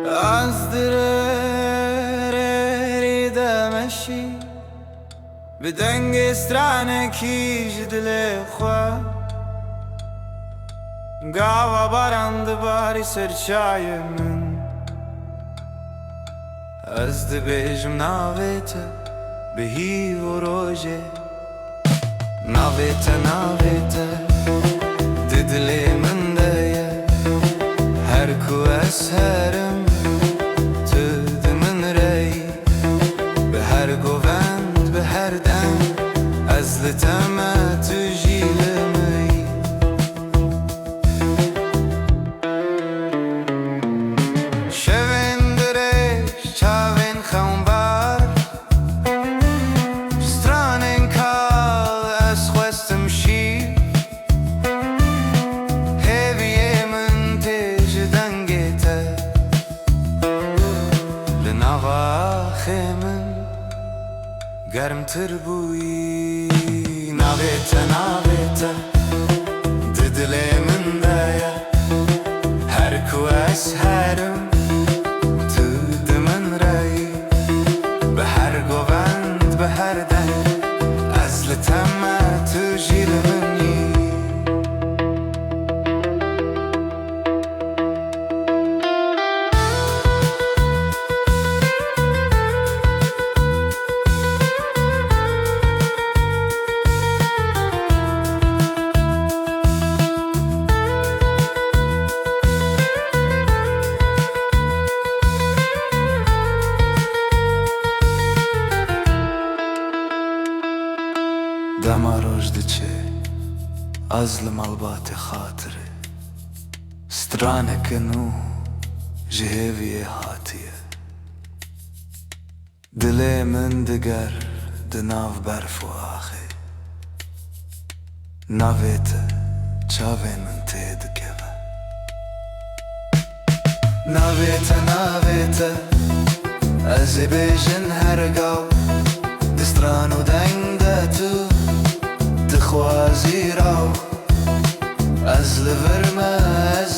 از درری دمشی به دنگ استرانه کیش دل خواه گاوا بارند باری سرچای من از دبیجم ناویت به هی و روژه ناویت ددلی من دیه هر کو از هرم تد من ری به هر گوند به هر دم از لتم تو جیلمی شوین درش چاوین خونبار سترانین کال از خوستم شیر هیویه من تیج دنگیته لنواخی من گرم تر بویی ناویته ددلی من دایا هر کو از هرم تد من رایی به هر گوند به هر دن از لتم تو جیل منی دما روجد چه ازلم البات خاطره سترانه کنو جهوی هاتیه دلی من دگر دناو برف و آخه ناویت چاوی من تید کبه ناویت از بیجن هرگاو دستران و دنگ تو خوازی راو از لورمه از